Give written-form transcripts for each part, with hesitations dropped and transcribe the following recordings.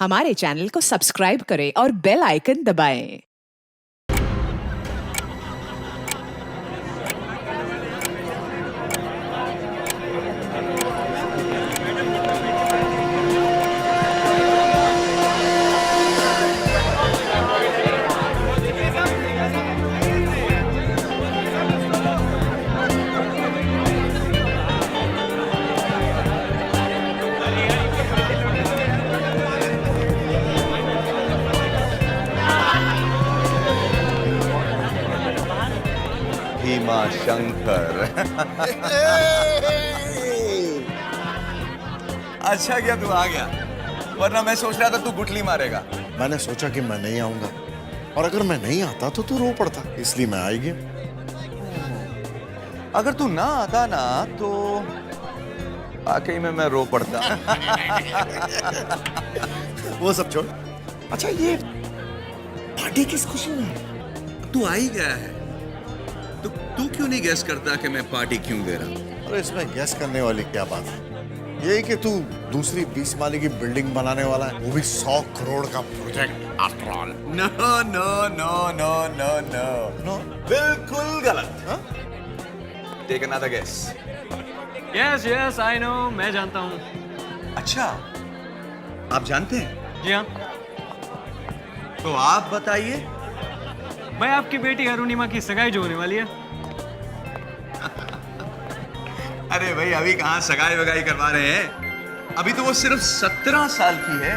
हमारे चैनल को सब्सक्राइब करें और बेल आइकन दबाएं। भीमा शंकर। अच्छा क्या तू आ गया, वरना मैं सोच रहा था तू गुठली मारेगा। मैंने सोचा कि मैं नहीं आऊंगा, और अगर मैं नहीं आता तो तू रो पड़ता, इसलिए मैं आ गया। अगर तू ना आता ना तो वाकई में मैं रो पड़ता। वो सब छोड़। अच्छा, ये पार्टी किस खुशी में है? तू आ ही गया है तो तू क्यों नहीं गेस करता कि मैं पार्टी क्यों दे रहा हूं? अरे इसमें गैस करने वाली क्या बात है? यही कि तू दूसरी 20 माले की बिल्डिंग बनाने वाला है, वो भी 100 करोड़ का project after all. No no no no no no no, बिल्कुल गलत। हाँ? Take another guess. Yes yes I know, मैं जानता हूँ। अच्छा, आप जानते हैं? जी हाँ, तो आप बताइए। भाई आपकी बेटी अरुणिमा की सगाई जो होने वाली है। अरे भाई, अभी कहाँ सगाई वगाई करवा रहे हैं, अभी तो वो सिर्फ 17 साल की है।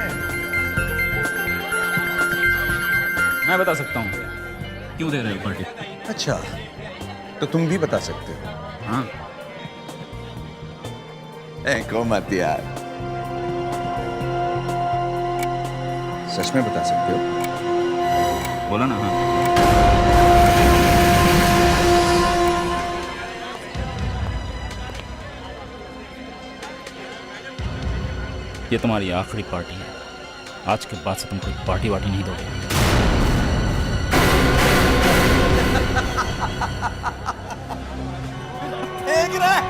मैं बता सकता हूँ क्यों दे रहे हो पार्टी। अच्छा, तो तुम भी बता सकते हो? हाँ, को मत यार, सच में बता सकते हो? बोला ना। हाँ, ये तुम्हारी आखिरी पार्टी है। आज के बाद से तुम कोई पार्टी वार्टी नहीं दोगे। देख रहा है?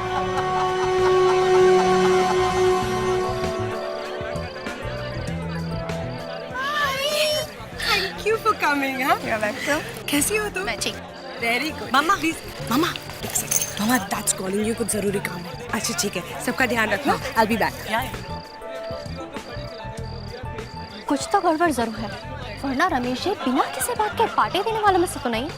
Thank you for coming, huh? You're welcome. कैसी हो तुम? मैं ठीक। Very good. Mama, please. मामा, एक second. Mama, that's calling you. कुछ जरूरी काम है. अच्छा ठीक है. सबका ध्यान रखना. I'll be back. कुछ तो गड़बड़ जरूर है, वरना रमेश जी बिना किसी बात के पार्टी देने वालों में से तो नहीं।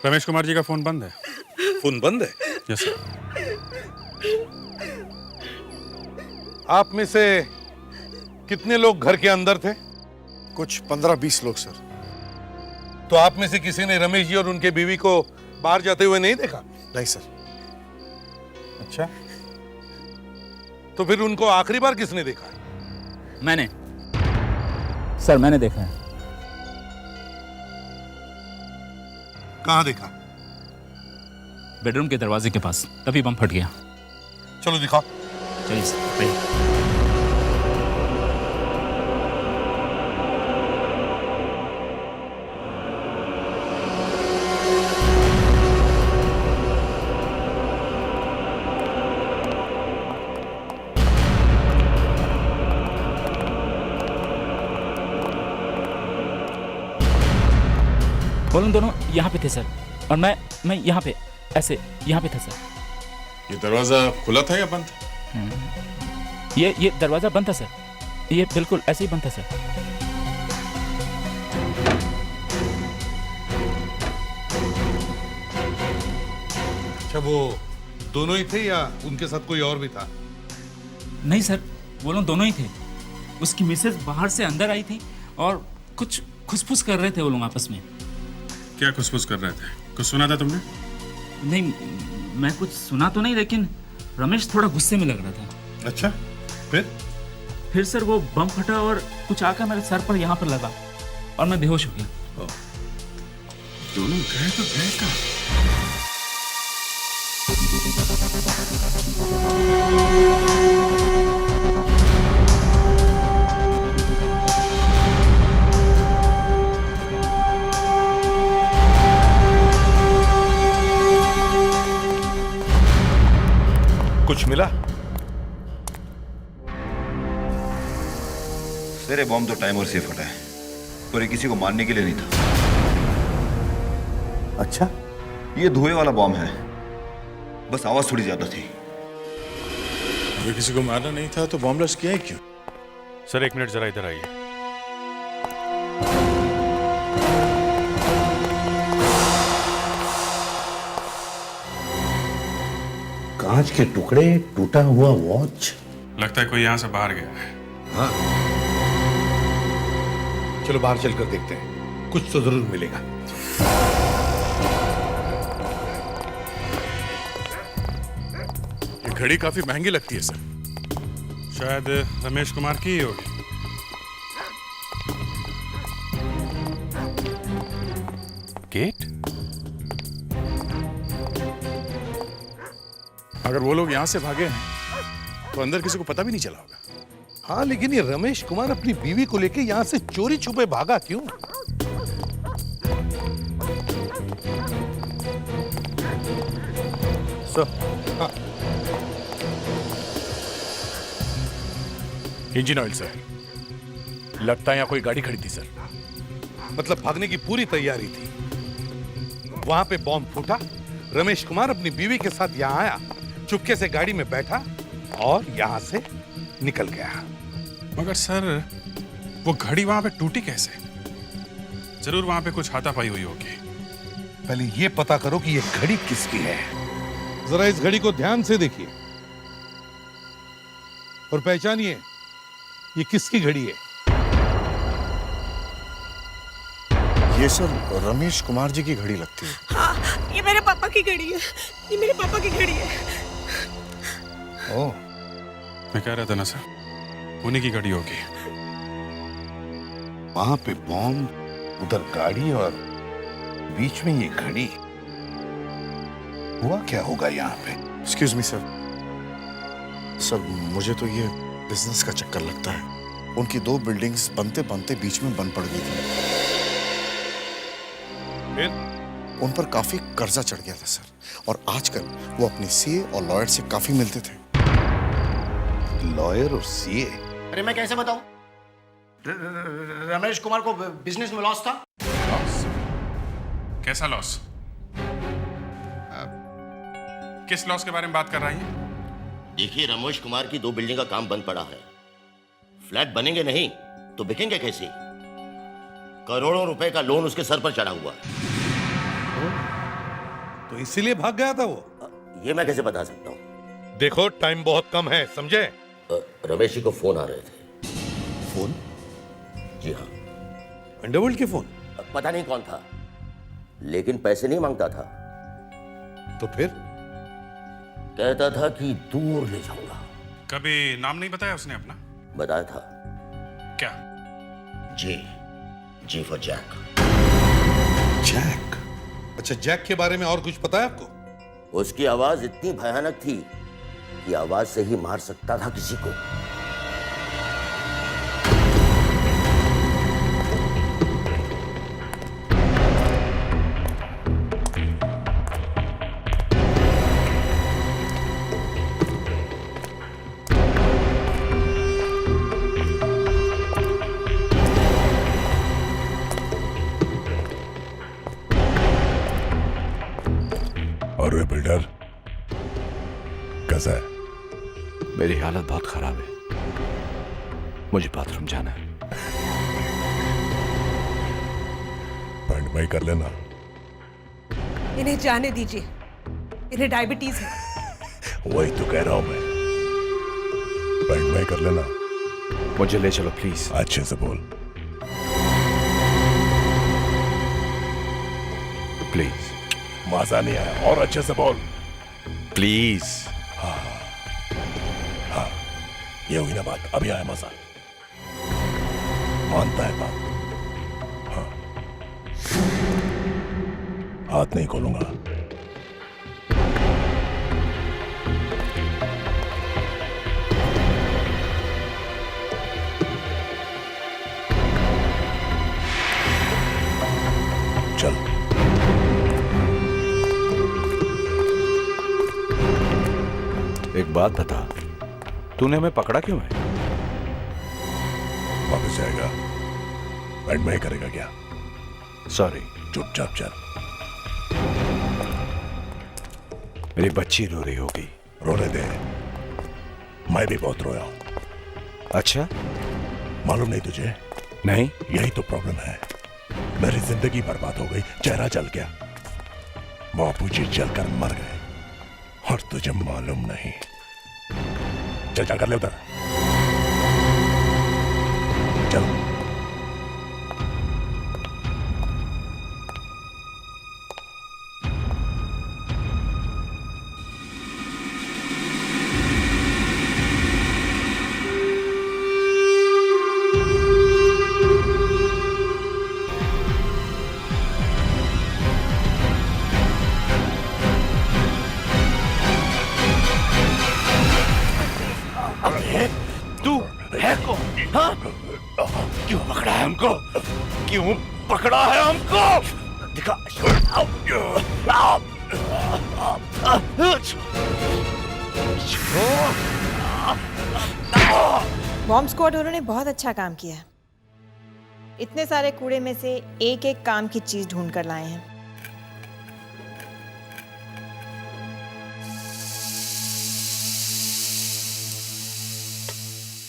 रमेश कुमार जी का फोन बंद है। फोन बंद है? Yes sir. आप में से कितने लोग घर के अंदर थे? कुछ 15-20 लोग सर। तो आप में से किसी ने रमेश जी और उनके बीवी को बाहर जाते हुए नहीं देखा? नहीं सर। अच्छा, तो फिर उनको आखिरी बार किसने देखा? मैंने सर, मैंने देखा है। कहाँ देखा? बेडरूम के दरवाजे के पास, तभी बम फट गया। चलो दिखाओ। चलिए सर, पहले। वो लोग दोनों यहाँ पे थे सर, और मैं यहाँ पे, ऐसे यहाँ पे था सर। ये दरवाजा खुला था या बंद? ये दरवाजा बंद था सर, ये बिल्कुल ऐसे ही बंद था सर। अच्छा, वो दोनों ही थे या उनके साथ कोई और भी था? नहीं सर, वो लोग दोनों ही थे। उसकी मिसेज बाहर से अंदर आई थी और कुछ खुसफुस कर रहे थे वो लोग आपस में। क्या खुसफुस कर रहे थे? कुछ सुना था तुमने? नहीं, मैं कुछ सुना तो नहीं, लेकिन रमेश थोड़ा गुस्से में लग रहा था। अच्छा, फिर सर वो बम फटा और कुछ आकर मेरे सर पर यहाँ पर लगा और मैं बेहोश हो गया। दोनों गए तो गए कहाँ? कुछ मिला? सर ये बॉम्ब तो टाइमर से फटा है और ये किसी को मारने के लिए नहीं था। अच्छा, ये धुएं वाला बॉम्ब है, बस आवाज थोड़ी ज्यादा थी। ये किसी को मारना नहीं था तो बॉम्ब ब्लास्ट किया है क्यों? सर 1 मिनट जरा इधर आइए। कांच के टुकड़े, टूटा हुआ वॉच। लगता है कोई यहाँ से बाहर गया है। हाँ, चलो बाहर चलकर देखते हैं, कुछ तो जरूर मिलेगा। ये घड़ी काफी महंगी लगती है सर, शायद रमेश कुमार की ही होगी। गेट? अगर वो लोग यहाँ से भागे हैं तो अंदर किसी को पता भी नहीं चला होगा। हाँ, लेकिन ये रमेश कुमार अपनी बीवी को लेके यहाँ से चोरी छुपे भागा क्यों? हाँ। इंजन ऑयल सर, लगता है यहाँ कोई गाड़ी खड़ी थी सर। मतलब भागने की पूरी तैयारी थी, वहां पे बॉम्ब फूटा, रमेश कुमार अपनी बीवी के साथ यहाँ आया, चुपके से गाड़ी में बैठा और यहाँ से निकल गया। मगर सर वो घड़ी वहां पे टूटी कैसे? जरूर वहां पे कुछ हाथापाई हुई होगी। पहले ये पता करो कि ये घड़ी किसकी है। जरा इस घड़ी को ध्यान से देखिए और पहचानिए ये किसकी घड़ी है। ये सर रमेश कुमार जी की घड़ी लगती है। हाँ, ये मेरे पापा की घड़ी है, ये मेरे पापा की घड़ी है। ओह, मैं कह रहा था ना सर, उन्हीं की घड़ी होगी। वहां पे बॉम्ब, उधर गाड़ी और बीच में ये घड़ी। हुआ क्या होगा यहाँ पे? एक्सक्यूज मी सर, सर मुझे तो ये बिजनेस का चक्कर लगता है। उनकी 2 बिल्डिंग्स बनते बनते बीच में बंद पड़ गई थी। फिर उन पर काफी कर्जा चढ़ गया था सर, और आजकल वो अपने सीए और लॉयर से काफी मिलते थे। लॉयर और सीए? अरे मैं कैसे बताऊं? रमेश कुमार को बिजनेस में लॉस था। कैसा लॉस? किस लॉस के बारे में बात कर रही है? देखिए, रमेश कुमार की 2 बिल्डिंग का काम बंद पड़ा है। फ्लैट बनेंगे नहीं तो बिकेंगे कैसे? करोड़ों रुपए का लोन उसके सर पर चढ़ा हुआ है। तो इसीलिए भाग गया था वो? ये मैं कैसे बता सकता हूँ? देखो, टाइम बहुत कम है, समझे? रमेश जी को फोन आ रहे थे। फोन? जी हाँ। अंडरवर्ल्ड के फोन? पता नहीं कौन था, लेकिन पैसे नहीं मांगता था। तो फिर? कहता था कि दूर ले जाऊंगा। कभी नाम नहीं बताया उसने अपना? बताया था। क्या? जी फॉर जैक। जैक? अच्छा, जैक के बारे में और कुछ पता है आपको? उसकी आवाज इतनी भयानक थी कि आवाज से ही मार सकता था किसी को। और वे बिल्डर कैसा है? मेरी हालत बहुत खराब है, मुझे बाथरूम जाना है। पैंट में ही कर लेना। इन्हें जाने दीजिए, इन्हें डायबिटीज है। वही तो कह रहा हूं मैं, पैंट में ही कर लेना। मुझे ले चलो प्लीज। अच्छे से बोल। प्लीज। मजा नहीं आया, और अच्छे से बोल। प्लीज। हाँ, ये हुई ना बात, अभी आया मजा। मानता है बात। हाँ, हाथ नहीं खोलूंगा। चल। एक बात बता, तूने हमें पकड़ा क्यों है? वापस जाएगा, पैंट में ही करेगा क्या? सॉरी। चुपचाप चल। मेरी बच्ची रो रही होगी। रोने दे, मैं भी बहुत रोया हूं। अच्छा, मालूम नहीं तुझे? नहीं। यही तो प्रॉब्लम है, मेरी जिंदगी बर्बाद हो गई, चेहरा जल गया, बापूजी जलकर मर गए, और तुझे मालूम नहीं। चल चल कर ले उधर, चल। क्यों पकड़ा है हमको? क्यों पकड़ा है हमको? दिखा। बॉम्ब स्क्वाड वालों ने बहुत अच्छा काम किया है। इतने सारे कूड़े में से एक एक काम की चीज ढूंढ कर लाए हैं।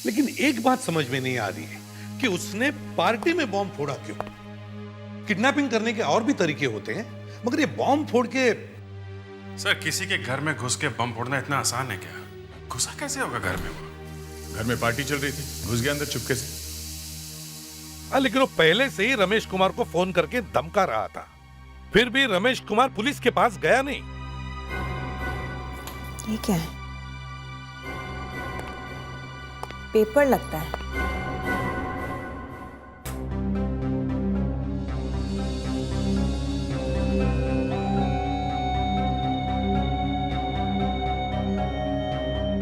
लेकिन एक बात समझ में नहीं आ रही है कि उसने पार्टी में बॉम्ब फोड़ा क्यों? किडनैपिंग करने के और भी तरीके होते हैं, मगर ये बॉम्ब फोड़ के। सर, किसी के घर में घुस के बम फोड़ना इतना आसान है क्या? घुसा कैसे होगा घर में? वो घर में पार्टी चल रही थी, घुस गया अंदर चुपके से। लेकिन वो पहले से ही रमेश कुमार को फोन करके धमका रहा था, फिर भी रमेश कुमार पुलिस के पास गया नहीं। ये क्या है? पेपर लगता है।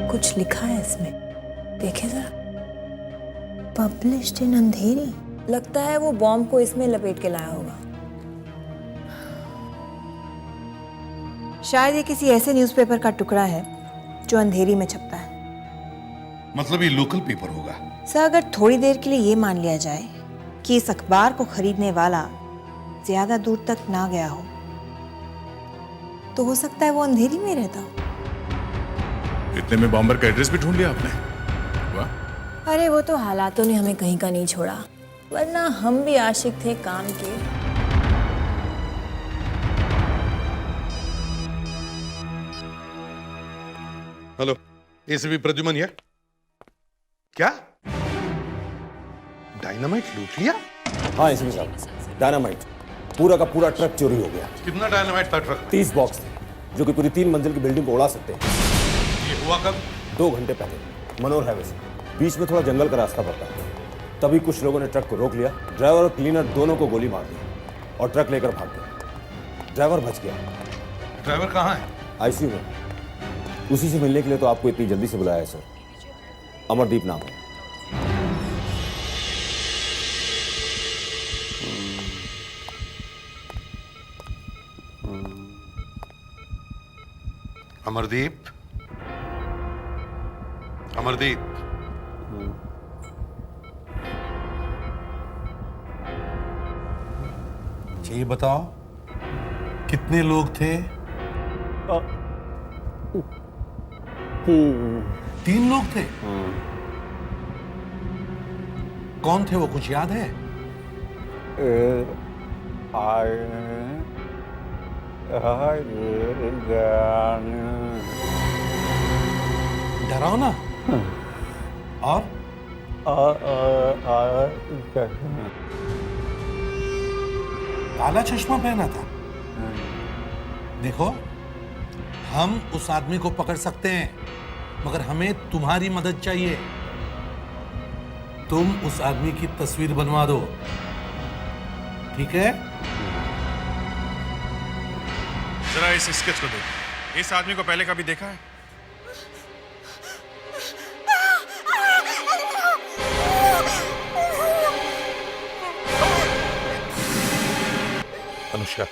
कुछ लिखा है इसमें, देखे जरा। पब्लिश्ड इन अंधेरी। लगता है वो बॉम्ब को इसमें लपेट के लाया होगा। शायद ये किसी ऐसे न्यूज़पेपर का टुकड़ा है जो अंधेरी में छपता है। मतलब ये लोकल पेपर होगा? सर, अगर थोड़ी देर के लिए ये मान लिया जाए कि इस अखबार को खरीदने वाला ज्यादा दूर तक ना गया हो, तो हो सकता है वो अंधेरी में रहता हो। इतने में बॉम्बर का एड्रेस भी ढूंढ लिया आपने? वाह। अरे वो तो हालातों ने हमें कहीं का नहीं छोड़ा, वरना हम भी आशिक थे काम के। हेलो, एसीपी प्रद्युमन है? क्या डायनामाइट लूट लिया? हाँ एसीपी साहब, डायनामाइट पूरा का पूरा ट्रक चोरी हो गया। कितना डायनामाइट था ट्रक? 30 बॉक्स थे, जो कि पूरी 3 मंजिल की बिल्डिंग को उड़ा सकते हैं। ये हुआ कब? 2 घंटे पहले मनोर हाईवे से। बीच में थोड़ा जंगल का रास्ता पड़ता है, तभी कुछ लोगों ने ट्रक को रोक लिया, ड्राइवर और क्लीनर दोनों को गोली मार दी और ट्रक लेकर भाग गए। ड्राइवर बच गया। ड्राइवर कहाँ है? आईसीयू में। उसी से मिलने के लिए तो आपको इतनी जल्दी से बुलाया है सर। अमरदीप नाम है। अमरदीप, अमरदीप, ये बताओ कितने लोग थे? 3 लोग थे। कौन थे वो, कुछ याद है? डरावना और काला चश्मा पहना था। देखो, हम उस आदमी को पकड़ सकते हैं, मगर हमें तुम्हारी मदद चाहिए। तुम उस आदमी की तस्वीर बनवा दो, ठीक है? जरा इस स्केच को देखो। इस आदमी को पहले कभी देखा है? अनुष्का,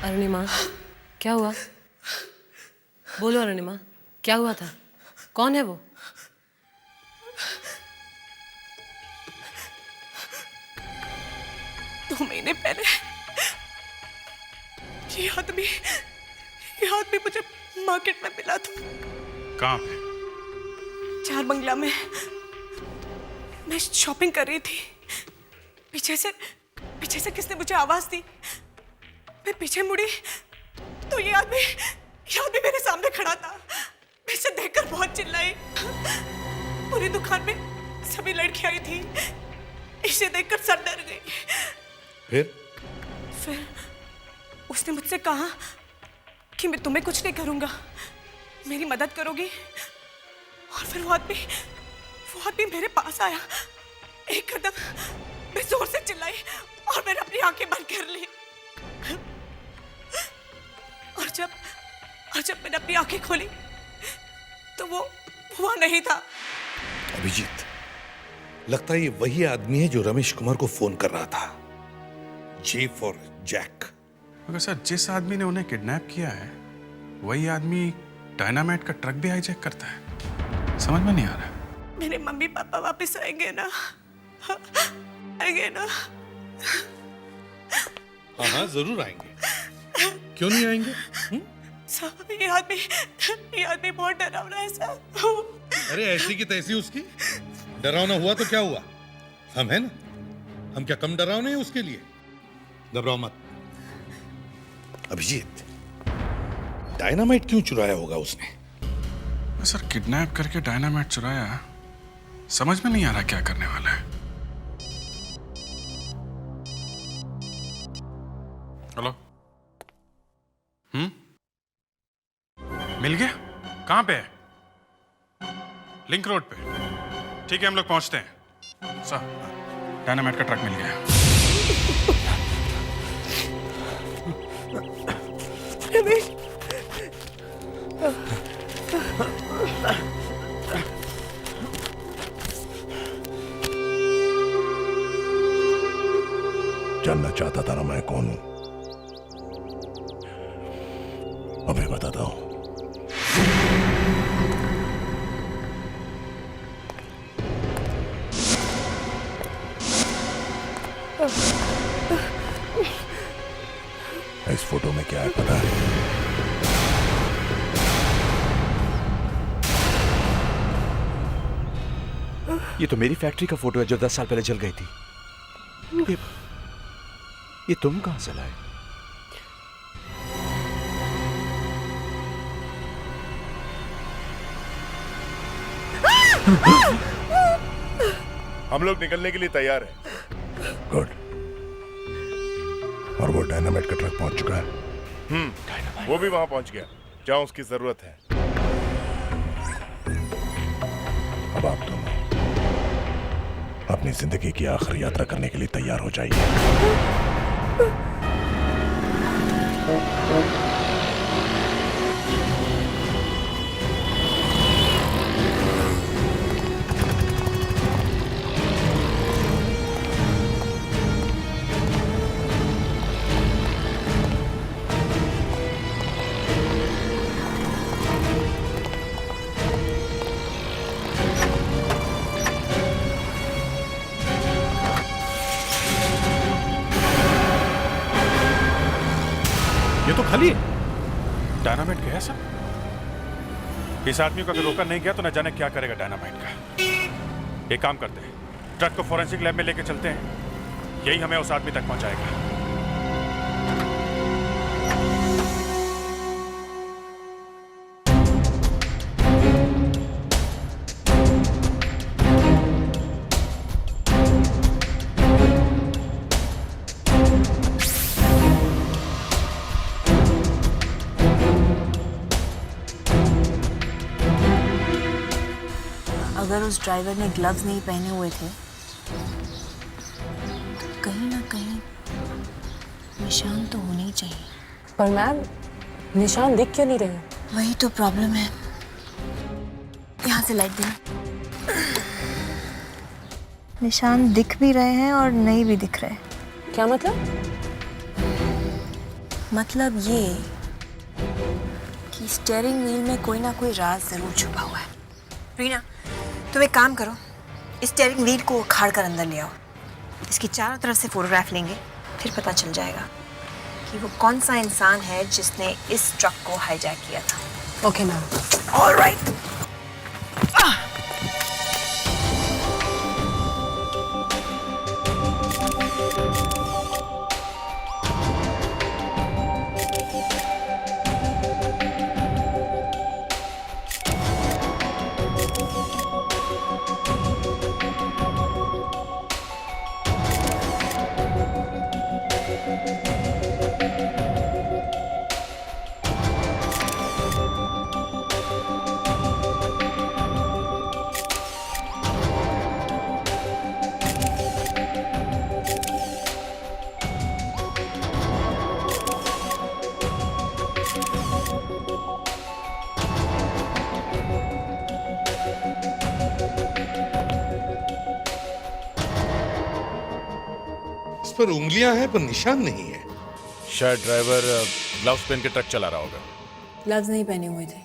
अरुणिमा, क्या हुआ? बोलो अरुणिमा, क्या हुआ था? कौन है वो? दो महीने पहले ये आदमी मुझे मार्केट में मिला था। कहाँ पे? 4 बंगला में। मैं शॉपिंग कर रही थी। पीछे से किसने मुझे आवाज दी। मैं पीछे मुड़ी तो ये आदमी मेरे सामने खड़ा था। मैं इसे देखकर बहुत चिल्लाई। पूरी दुकान में सभी लड़कियां आई थी। इसे देखकर सब डर गई। फिर उसने मुझसे कहा कि मैं तुम्हें कुछ नहीं करूंगा, मेरी मदद करोगी। और फिर वो आदमी मेरे पास आया। एक कदम मैं जोर से चिल्लाई और मैंने अपनी आंखें बंद कर ली। और जब मैंने अपनी आंखें खोली तो वो वहां नहीं था। अभिजीत, लगता है ये वही आदमी है जो रमेश कुमार को फोन कर रहा था। J for Jack. मगर सर, जिस आदमी ने उन्हें किडनैप किया है वही आदमी डायनामाइट का ट्रक भी हाईजैक करता है। समझ में नहीं आ रहा। मेरे मम्मी पापा वापस आएंगे ना? आएंगे ना? हाँ, जरूर आएंगे। क्यों नहीं आएंगे? ये आदमी बहुत डरावना है सर। अरे ऐसी की तैसी उसकी। डरावना हुआ तो क्या हुआ, हम हैं ना। हम क्या कम डरावने हैं उसके लिए? घबराओ मत। अभिजीत, डायनामाइट क्यों चुराया होगा उसने? सर, किडनैप करके डायनामाइट चुराया, समझ में नहीं आ रहा क्या करने वाला है। हेलो, मिल गया? कहां पे है? लिंक रोड पे। ठीक है, हम लोग पहुंचते हैं। सर, डायनामाइट का ट्रक मिल गया। रमेश, जानना चाहता था ना मैं कौन हूं? अभी बताता हूं। इस फोटो में क्या है पता है? ये तो मेरी फैक्ट्री का फोटो है जो 10 साल पहले जल गई थी। ये तुम कहां से लाए? हम लोग निकलने के लिए तैयार हैं। गुड। और वो डायनामाइट का ट्रक पहुंच चुका है। वो भी वहां पहुंच गया जहां उसकी जरूरत है। अब आप दोनों अपनी जिंदगी की आखिरी यात्रा करने के लिए तैयार हो जाइए। ये तो खाली है। डायनामाइट गया सब। इस आदमी को अगर रोका नहीं गया तो न जाने क्या करेगा डायनामाइट का। एक काम करते हैं, ट्रक को फोरेंसिक लैब में लेके चलते हैं, यही हमें उस आदमी तक पहुंचाएगा। अगर उस ड्राइवर ने ग्लव्स नहीं पहने हुए थे तो कहीं ना कहीं निशान तो होने ही चाहिए। पर मैम, निशान दिख क्यों नहीं रहे? वही तो प्रॉब्लम है। यहाँ से लाइट देना। निशान दिख भी रहे हैं और नहीं भी दिख रहे। क्या मतलब? मतलब ये कि स्टीयरिंग व्हील में कोई ना कोई राज जरूर छुपा हुआ है। रीना, तुम एक काम करो, इस स्टीयरिंग व्हील को उखाड़ कर अंदर ले आओ। इसकी चारों तरफ से फोटोग्राफ लेंगे, फिर पता चल जाएगा कि वो कौन सा इंसान है जिसने इस ट्रक को हाईजैक किया था। Okay ma'am. ऑलराइट। पर उंगलियां हैं पर निशान नहीं है। शायद ड्राइवर ग्लव्स पहन के ट्रक चला रहा होगा। ग्लव्स नहीं पहने हुए थे,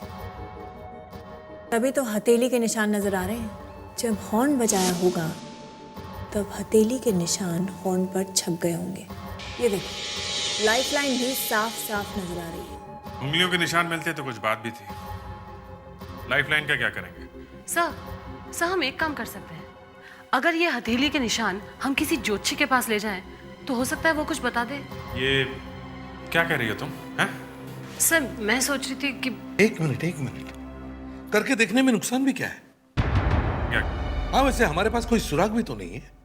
तभी तो हथेली के निशान नजर आ रहे हैं। जब हॉर्न बजाया होगा तब हथेली के निशान हॉर्न पर छप गए होंगे। ये देखो, लाइफलाइन भी साफ साफ नजर आ रही है। उंगलियों के निशान मिलते तो कुछ बात भी थी। लाइफलाइन का क्या करेंगे? सर, हम एक काम कर सकते हैं। अगर ये हथेली के निशान हम किसी ज्योतिषी के पास ले जाएं, तो हो सकता है वो कुछ बता दे। ये क्या कह रही हो तुम? हैं? सर, मैं सोच रही थी कि एक मिनट करके देखने में नुकसान भी क्या है? क्या? हाँ, वैसे हमारे पास कोई सुराग भी तो नहीं है।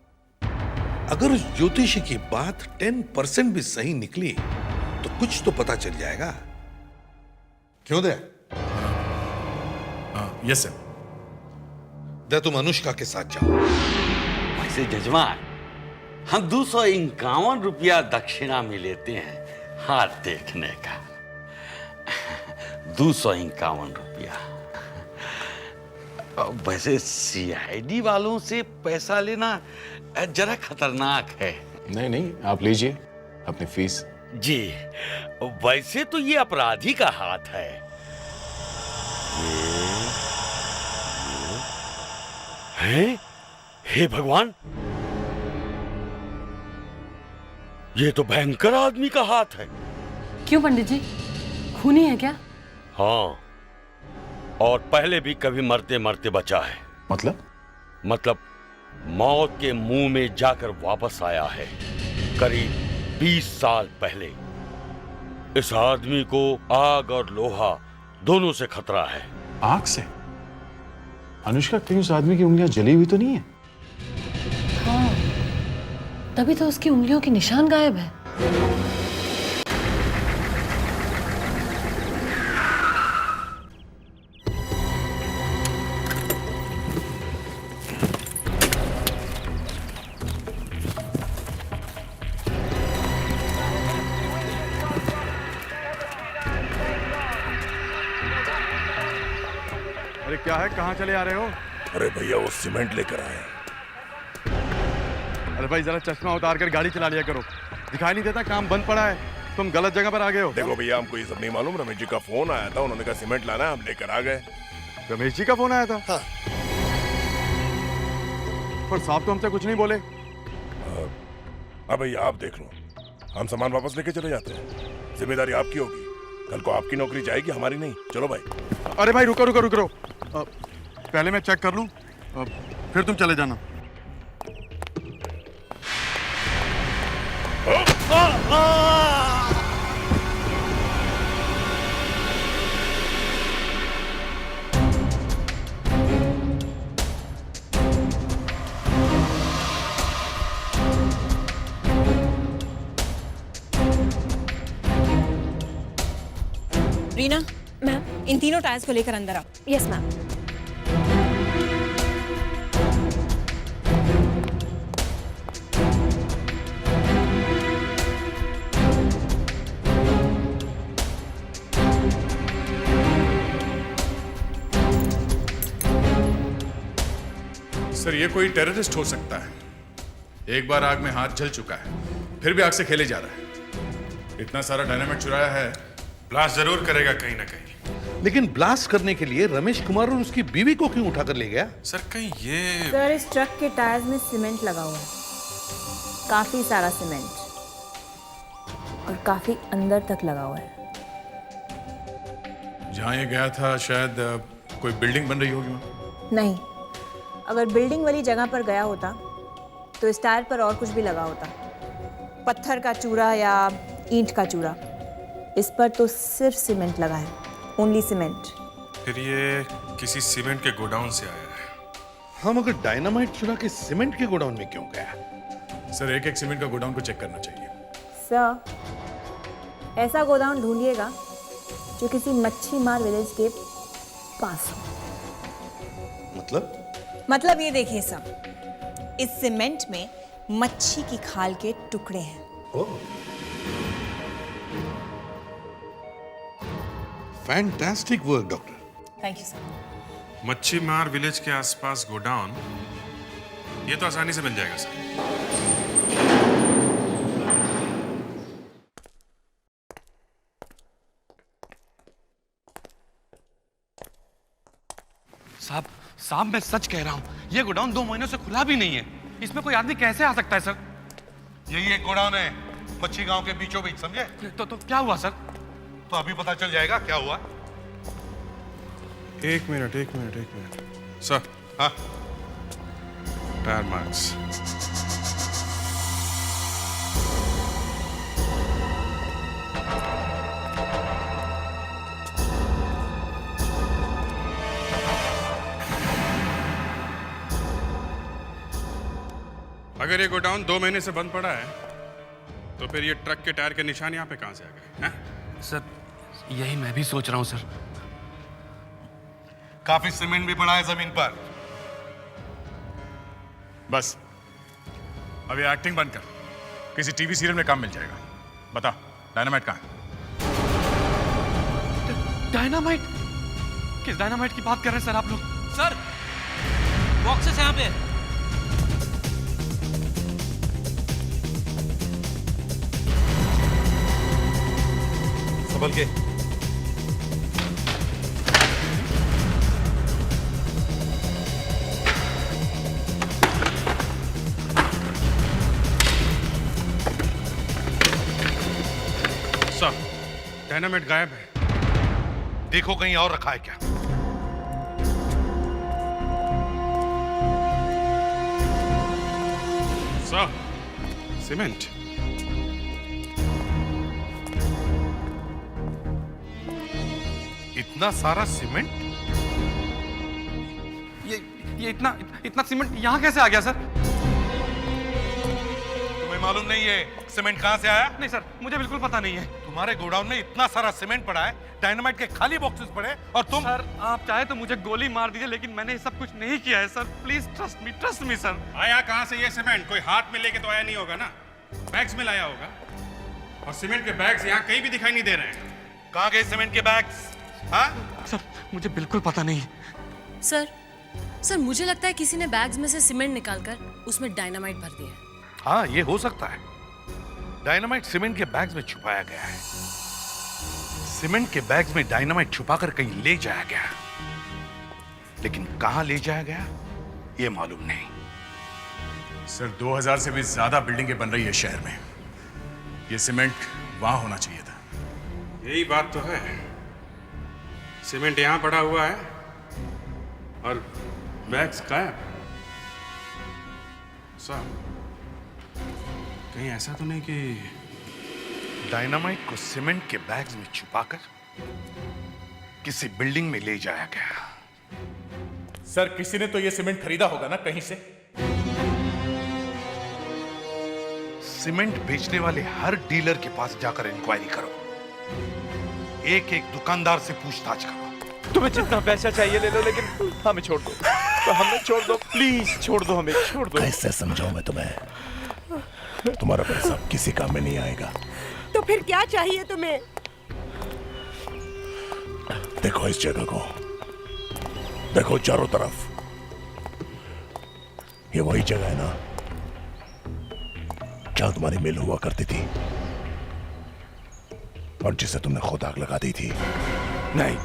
अगर उस ज्योतिषी की बात 10% भी सही निकली तो कुछ तो पता चल जाएगा। क्यों दे? Yes sir. दे, तुम अनुष्का के साथ जाओ। वैसे जजमान, हम 251 रुपया दक्षिणा में लेते हैं हाथ देखने का। 251 रुपया। वैसे सीआईडी वालों से पैसा लेना जरा खतरनाक है। नहीं, आप लीजिए अपनी फीस। जी, वैसे तो ये अपराधी का हाथ है। हे भगवान, ये तो भयंकर आदमी का हाथ है। क्यों पंडित जी, खूनी है क्या? हाँ, और पहले भी कभी मरते मरते बचा है। मतलब मौत के मुंह में जाकर वापस आया है करीब 20 साल पहले। इस आदमी को आग और लोहा दोनों से खतरा है। आग से? अनुष्का, कहीं उस आदमी की उंगलियां जली हुई तो नहीं है? हाँ, तभी तो उसकी उंगलियों के निशान गायब है। क्या है, कहाँ चले आ रहे हो? अरे भैया वो सीमेंट लेकर आए। अरे भाई जरा चश्मा उतार कर गाड़ी चला लिया करो, दिखाई नहीं देता काम बंद पड़ा है, तुम गलत जगह पर आ गए हो। देखो भैया हमको ये सब नहीं मालूम, रमेश जी का फोन आया था, उन्होंने कहा सीमेंट लाना है, हम लेकर आ गए। रमेश जी का फोन आया था? हाँ। पर साहब तो हमसे कुछ नहीं बोले। अब भैया आप देख लो, हम सामान वापस लेके चले जाते हैं, जिम्मेदारी आपकी होगी, कल को आपकी नौकरी जाएगी, हमारी नहीं। चलो भाई। अरे भाई रुको रुको रुको, पहले मैं चेक कर लूं, फिर तुम चले जाना। रीना मैम, इन तीनों टायर्स को लेकर अंदर आओ। Yes ma'am. सर ये कोई टेररिस्ट हो सकता है, एक बार आग में हाथ जल चुका है, फिर भी आग से खेले जा रहा है। इतना सारा डायनामाइट चुराया है, ब्लास्ट जरूर करेगा कहीं ना कहीं। लेकिन ब्लास्ट करने के लिए रमेश कुमार और उसकी बीवी को क्यों उठाकर ले गया? सर कहीं ये सर इस ट्रक के टायर्स में सीमेंट लगा हुआ है, काफी सारा सीमेंट, और काफी अंदर तक लगा हुआ है। जहां ये गया था शायद कोई बिल्डिंग बन रही होगी वहां। नहीं, अगर बिल्डिंग वाली जगह पर गया होता तो इस टायर पर और कुछ भी लगा होता, पत्थर का चूरा या ईंट का चूरा। इस पर तो सिर्फ सीमेंट लगा है, ओनली सीमेंट। फिर ये किसी सीमेंट के गोडाउन से आया है। हम अगर डायनामाइट चुरा के सीमेंट के गोडाउन में क्यों गया? सर एक एक सीमेंट का गोडाउन को चेक करना चाहिए। सर ऐसा गोदाम ढूंढिएगा जो किसी मच्छी मार विलेज के पास हो। मतलब ये देखिए सब, इस सीमेंट में मच्छी की खाल के टुकड़े हैं। Fantastic work doctor. Thank you sir. मच्छी मार विलेज के आसपास गोडाउन, ये तो आसानी से मिल जाएगा सर। साहब मैं सच कह रहा हूँ, ये गोडाउन 2 महीनों से खुला भी नहीं है, इसमें कोई आदमी कैसे आ सकता है सर? यही एक गोडाउन है मच्छी गांव के बीचों बीच, समझे? तो क्या हुआ सर? तो अभी पता चल जाएगा क्या हुआ। एक मिनट सर। हाँ टायर मार्क्स। अगर ये गोडाउन 2 महीने से बंद पड़ा है तो फिर ये ट्रक के टायर के निशान यहाँ पे कहां से आ गए? सर यही मैं भी सोच रहा हूँ सर। काफी सीमेंट भी पड़ा है जमीन पर। बस अब ये एक्टिंग बंद कर, किसी टीवी सीरियल में काम मिल जाएगा। बता डायनामाइट कहाँ है? डायनामाइट? किस डायनामाइट की बात कर रहे हैं सर आप लोग? सर बॉक्सेस यहाँ पे। संभल के। सर डायनामाइट गायब है। देखो कहीं और रखा है क्या? Sir cement. इतना सारा सीमेंट? ये इतना सीमेंट यहाँ कैसे आ गया सर? तुम्हें मालूम नहीं है सीमेंट कहां से आया? नहीं सर, मुझे बिल्कुल पता नहीं है। तुम्हारे गोडाउन में इतना सारा सीमेंट पड़ा है, डायनामाइट के खाली बॉक्सेस पड़े, और तुम? सर आप चाहे तो मुझे गोली मार दीजिए, लेकिन मैंने ये सब कुछ नहीं किया है sir. Please trust me sir. आया कहां से ये सीमेंट? कोई हाथ में लेके तो आया नहीं होगा ना, बैग्स में लाया होगा। और सीमेंट के बैग्स यहाँ कहीं भी दिखाई नहीं दे रहे हैं। कहां गए सीमेंट के बैग्स? हाँ सर मुझे बिल्कुल पता नहीं। सर सर मुझे लगता है किसी ने बैग्स में से सीमेंट निकालकर उसमें डायनामाइट भर दिया है। हाँ, ये हो सकता है। डायनामाइट सीमेंट के बैग्स में छुपाया गया है। सीमेंट के बैग्स में डायनामाइट छुपाकर कहीं ले जाया गया, लेकिन कहां ले जाया गया ये मालूम नहीं। सर 2000 से भी ज्यादा बिल्डिंगें बन रही है शहर में। ये सीमेंट वहां होना चाहिए था। यही बात तो है। सीमेंट यहां पड़ा हुआ है और बैग्स गायब। साहब, कहीं ऐसा तो नहीं कि डायनामाइट को सीमेंट के बैग्स में छुपाकर किसी बिल्डिंग में ले जाया गया। सर किसी ने तो ये सीमेंट खरीदा होगा ना कहीं से। सीमेंट बेचने वाले हर डीलर के पास जाकर इंक्वायरी करो। एक एक दुकानदार से पूछताछ करो। तुम्हें जितना पैसा चाहिए ले लो, लेकिन हमें छोड़ दो। तो हमें छोड़ दो, प्लीज छोड़ दो, हमें छोड़ दो। कैसे समझाऊं मैं तुम्हें? तुम्हारा पैसा किसी काम में नहीं आएगा। तो फिर क्या चाहिए तुम्हें? देखो इस जगह को, देखो चारों तरफ। ये वही जगह है ना जहां तुम्हारी मिल हुआ करती थी और जिसे तुमने खुद आग लगा दी थी। नहीं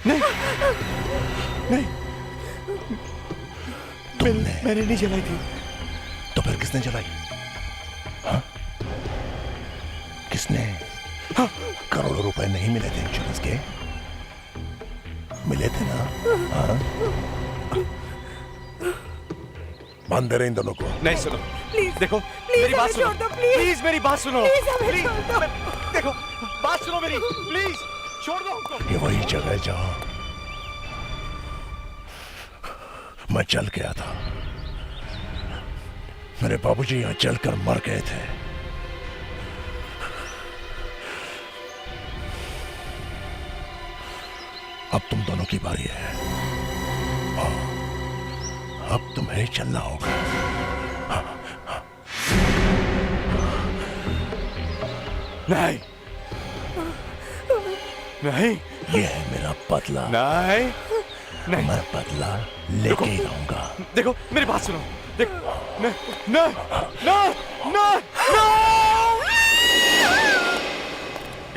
नहीं नहीं, मैंने नहीं जलाई थी। तो फिर किसने जलाई? हाँ? किसने? हाँ? करोड़ों रुपए नहीं मिले थे इंश्योरेंस के? मिले थे ना? हाँ? बांध दे रहे इन दोनों को। नहीं सुनो, प्लीज देखो प्लीज मेरी बात सुनो, छोड़ दो, प्लीज प्लीज मेरी बात सुनो, प्लीज हमें प्लीज छोड़ दो। देखो बात सुनो मेरी, प्लीज छोड़ दो हमको। ये वही जगह है जहां मैं चल गया था। मेरे बाबूजी यहां चलकर मर गए थे। अब तुम दोनों की बारी है। अब तुम्हें चलना होगा। नहीं नहीं, ये है मेरा बदला। नहीं नहीं, मैं बदला लेके ही रहूंगा। देखो मेरी बात सुनो, देखो नहीं नहीं नहीं नहीं।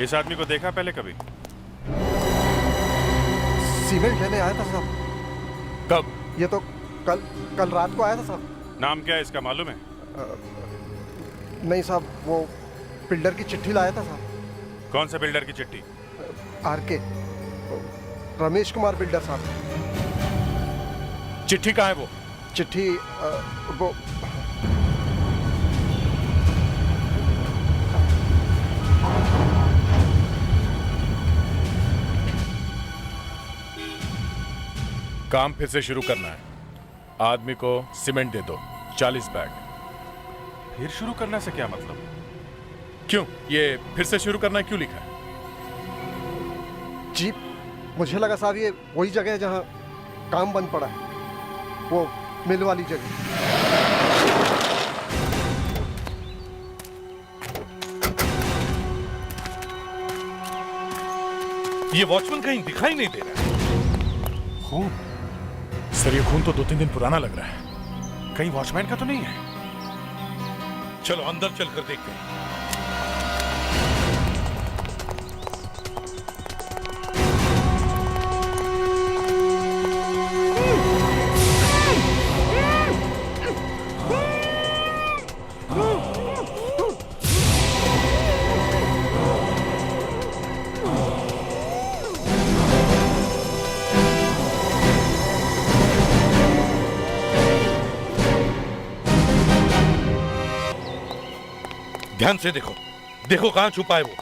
इस आदमी को देखा पहले कभी? सीमेंट लेने आया था साहब। कब? ये तो कल रात को आया था साहब। नाम क्या है इसका मालूम है? नहीं साहब, वो बिल्डर की चिट्ठी लाया था साहब। कौन सा बिल्डर की चिट्ठी? आरके, रमेश कुमार बिल्डर साहब। चिट्ठी कहाँ है वो? चिट्ठी वो काम फिर से शुरू करना है। आदमी को सीमेंट दे दो 40 बैग। फिर शुरू करने से क्या मतलब? क्यों? ये फिर से शुरू करना क्यों लिखा है? जी मुझे लगा साहब ये वही जगह है जहां काम बंद पड़ा है, वो मिल वाली जगह। ये वॉचमैन कहीं दिखाई नहीं दे रहा। खून? सर ये खून तो 2-3 दिन पुराना लग रहा है। कहीं वॉचमैन का तो नहीं है? चलो अंदर चलकर देखते हैं। ध्यान से देखो, देखो कहां छुपा है वो।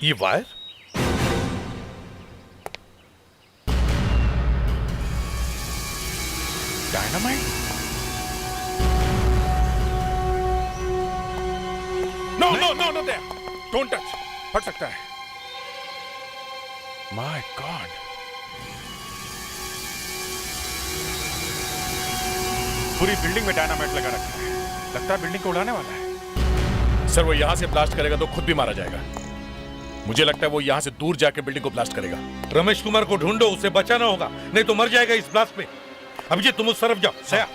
ये wire? Dynamite? No no no no, there don't touch, फट सकता है। माय गॉड, पूरी बिल्डिंग में डायनामाइट लगा रखा है। लगता है बिल्डिंग को उड़ाने वाला है। सर वो यहां से ब्लास्ट करेगा तो खुद भी मारा जाएगा। मुझे लगता है वो यहां से दूर जाके बिल्डिंग को ब्लास्ट करेगा। रमेश कुमार को ढूंढो, उसे बचाना होगा, नहीं तो मर जाएगा इस ब्लास्ट में। अभिजीत तुम उस तरफ जाओ। सया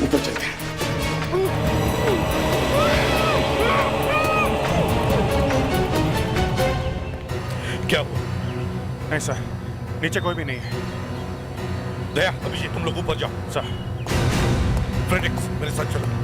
ऊपर चलते हैं। क्या हुआ? नहीं सर, नीचे कोई भी नहीं है। दया, अभिजीत तुम लोग ऊपर जाओ। सर फ्रेडिक्स मेरे साथ चलो।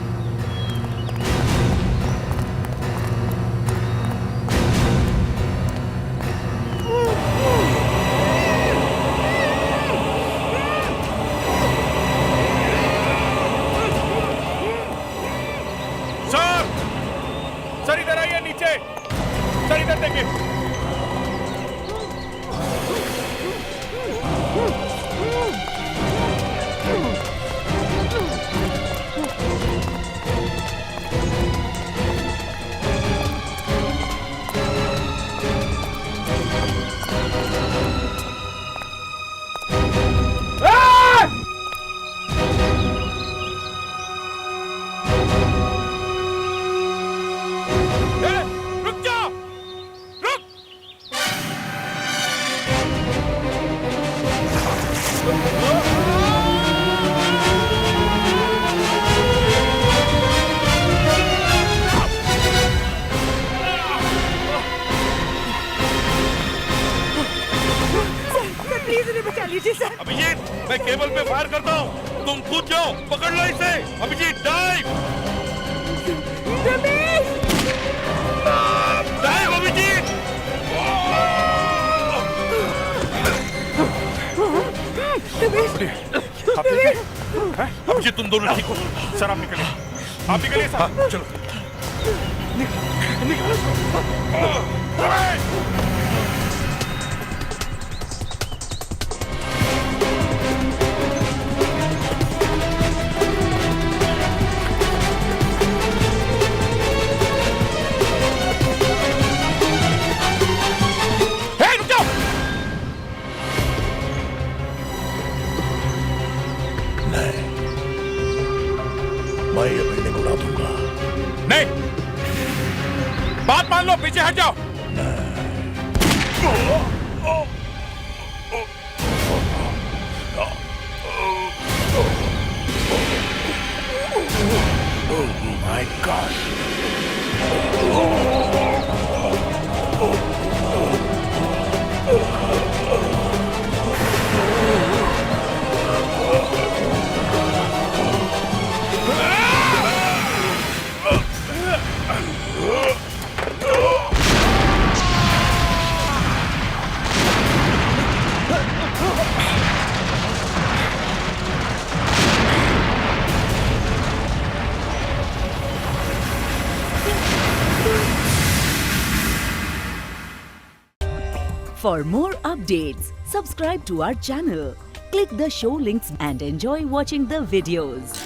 सर इधर आइए नीचे, सर इधर देखिए। अभिजीत मैं केबल पे फायर करता हूँ, तुम कूद जाओ, पकड़ लो इसे। Abhijeet dive, dive Abhijeet. आप ठीक है? अभिजीत तुम दोनों ठीक हो? सर आप निकलिए, आप निकलिए सर। हाँ, चलो मैं ये बिल्डिंग उड़ा दूंगा। नहीं, बात मान लो, पीछे हट जाओ। Oh my God! For more updates, subscribe to our channel, click the show links and enjoy watching the videos.